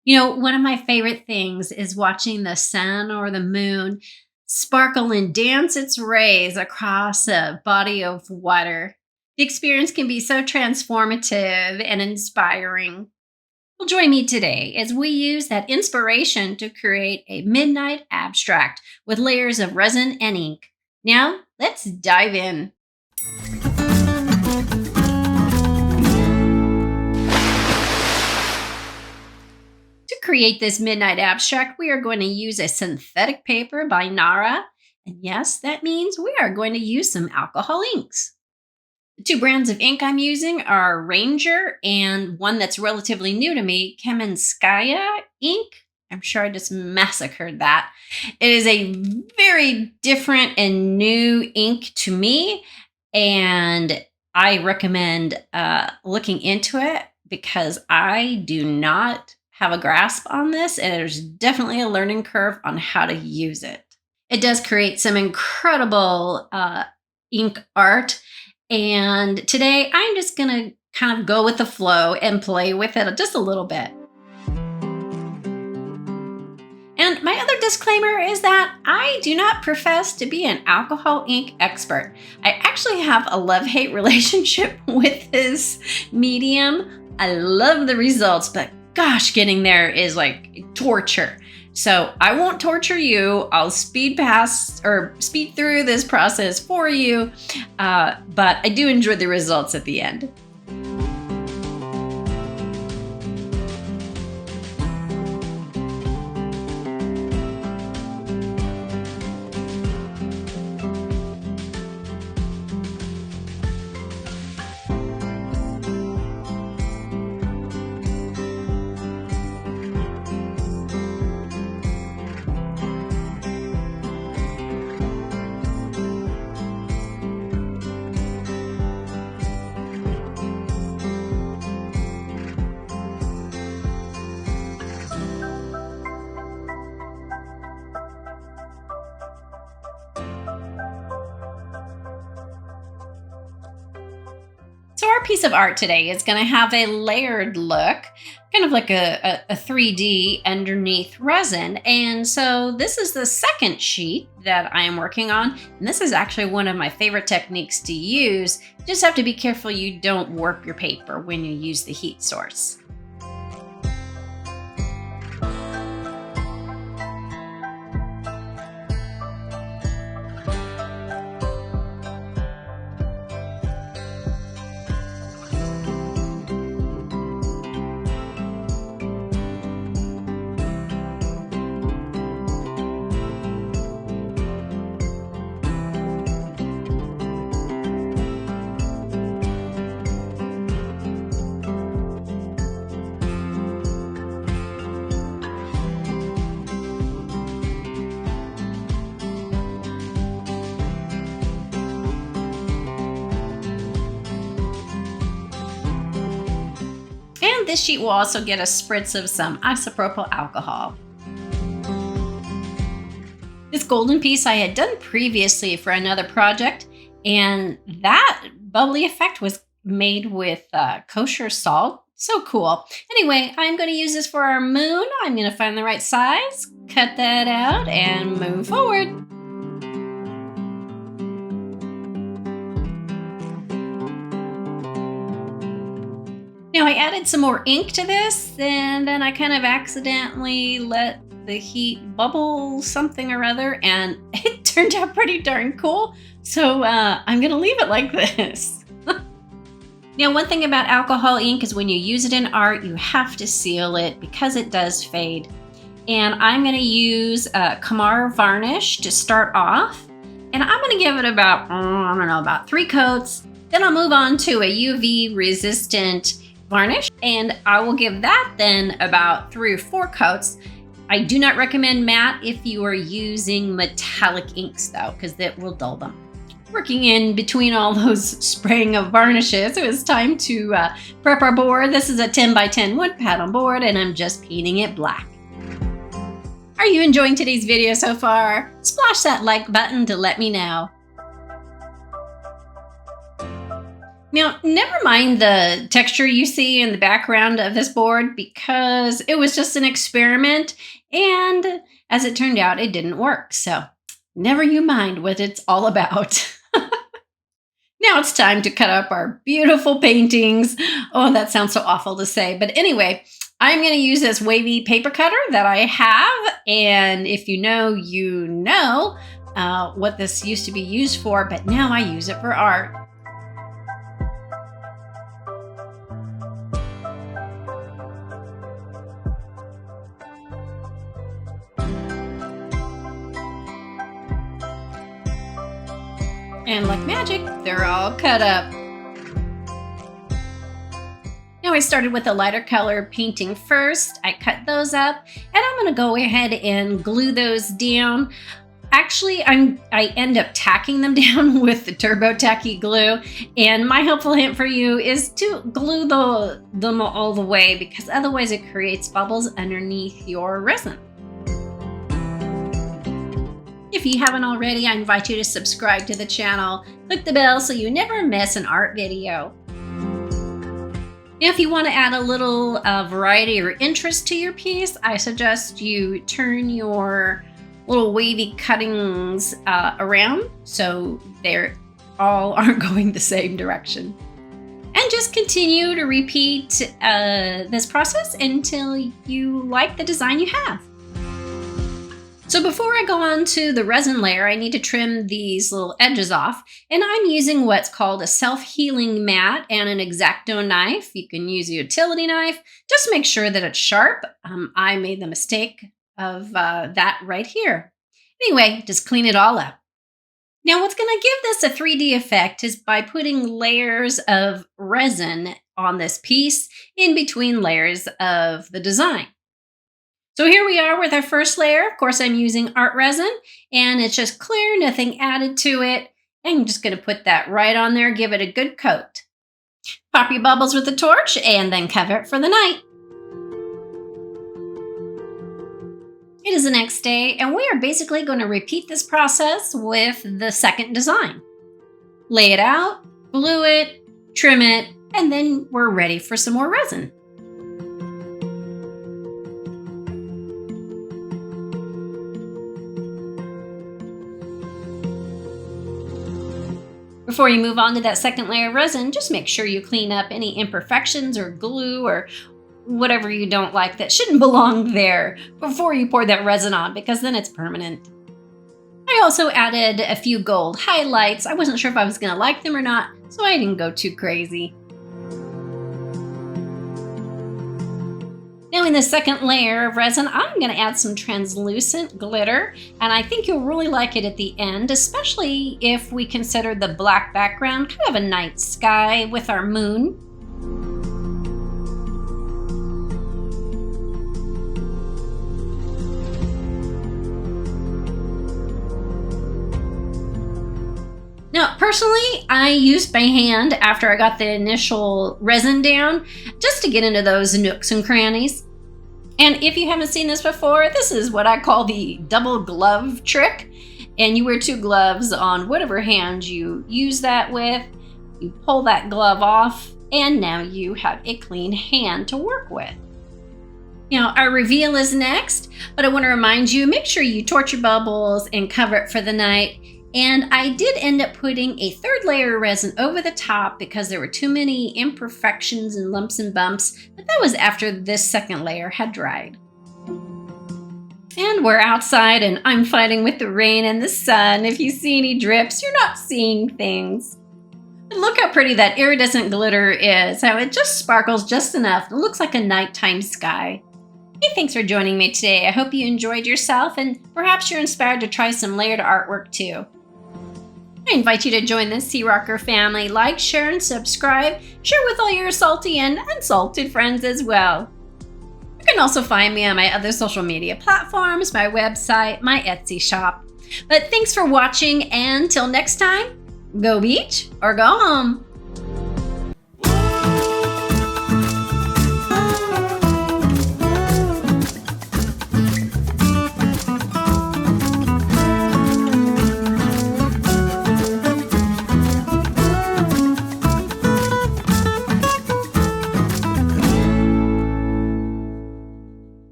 One of my favorite things is watching the sun or the moon sparkle and dance its rays across a body of water. The experience can be so transformative and inspiring. Well, join me today as we use that inspiration to create a midnight abstract with layers of resin and ink. Now, let's dive in. To create this midnight abstract, we are going to use a synthetic paper by Nara. And yes, that means we are going to use some alcohol inks. The two brands of ink I'm using are Ranger and one that's relatively new to me, Kamenskaya ink. I'm sure I just massacred that. It is a very different and new ink to me, and I recommend looking into it because I do not have a grasp on this, and there's definitely a learning curve on how to use it. It does create some incredible ink art, and today I'm just going to kind of go with the flow and play with it just a little bit. And my other disclaimer is that I do not profess to be an alcohol ink expert. I actually have a love-hate relationship with this medium. I love the results, but gosh, getting there is like torture. So I won't torture you. I'll speed through this process for you. But I do enjoy the results at the end. So our piece of art today is going to have a layered look, kind of like a 3D underneath resin. And so this is the second sheet that I am working on. And this is actually one of my favorite techniques to use. You just have to be careful you don't warp your paper when you use the heat source. And this sheet will also get a spritz of some isopropyl alcohol. This golden piece I had done previously for another project, and that bubbly effect was made with kosher salt. So cool. Anyway, I'm going to use this for our moon. I'm going to find the right size, cut that out, and move forward. Now I added some more ink to this, and then I kind of accidentally let the heat bubble something or other, and it turned out pretty darn cool. So I'm gonna leave it like this. Now, one thing about alcohol ink is when you use it in art, you have to seal it because it does fade. And I'm gonna use Kamar varnish to start off, and I'm gonna give it about 3 coats. Then I'll move on to a UV resistant varnish, and I will give that then about 3 or 4 coats. I do not recommend matte if you are using metallic inks though, because that will dull them. Working in between all those spraying of varnishes, it was time to prep our board. This is a 10 by 10 wood pattern board, and I'm just painting it black. Are you enjoying today's video so far? Splash that like button to let me know. Now, never mind the texture you see in the background of this board because it was just an experiment, and as it turned out, it didn't work. So never you mind what it's all about. Now it's time to cut up our beautiful paintings. Oh, that sounds so awful to say. But anyway, I'm going to use this wavy paper cutter that I have. And if you know, you know what this used to be used for, but now I use it for art. And like magic, they're all cut up. Now I started with a lighter color painting first. I cut those up and I'm gonna go ahead and glue those down. Actually, I end up tacking them down with the turbo tacky glue. And my helpful hint for you is to glue them all the way because otherwise it creates bubbles underneath your resin. If you haven't already, I invite you to subscribe to the channel. Click the bell so you never miss an art video. Now, if you want to add a little variety or interest to your piece, I suggest you turn your little wavy cuttings around so they all aren't going the same direction. And just continue to repeat this process until you like the design you have. So before I go on to the resin layer, I need to trim these little edges off. And I'm using what's called a self-healing mat and an X-Acto knife. You can use a utility knife. Just make sure that it's sharp. I made the mistake of that right here. Anyway, just clean it all up. Now what's going to give this a 3D effect is by putting layers of resin on this piece in between layers of the design. So here we are with our first layer. Of course, I'm using art resin, and it's just clear, nothing added to it. And I'm just going to put that right on there, give it a good coat. Pop your bubbles with the torch, and then cover it for the night. It is the next day, and we are basically going to repeat this process with the second design. Lay it out, glue it, trim it, and then we're ready for some more resin. Before you move on to that second layer of resin, just make sure you clean up any imperfections or glue or whatever you don't like that shouldn't belong there before you pour that resin on, because then it's permanent. I also added a few gold highlights. I wasn't sure if I was going to like them or not, so I didn't go too crazy. Now in the second layer of resin, I'm going to add some translucent glitter, and I think you'll really like it at the end, especially if we consider the black background kind of a night sky with our moon. Now, personally, I used my hand after I got the initial resin down just to get into those nooks and crannies. And if you haven't seen this before, this is what I call the double glove trick. And you wear two gloves on whatever hand you use that with. You pull that glove off, and now you have a clean hand to work with. Now, our reveal is next, but I want to remind you, make sure you torch your bubbles and cover it for the night. And I did end up putting a third layer of resin over the top because there were too many imperfections and lumps and bumps, but that was after this second layer had dried. And we're outside and I'm fighting with the rain and the sun. If you see any drips, you're not seeing things. But look how pretty that iridescent glitter is, how it just sparkles just enough. It looks like a nighttime sky. Hey, thanks for joining me today. I hope you enjoyed yourself and perhaps you're inspired to try some layered artwork too. I invite you to join the SeaRoxx family. Like, share, and subscribe. Share with all your salty and unsalted friends as well. You can also find me on my other social media platforms, my website, my Etsy shop. But thanks for watching, and till next time, go beach or go home.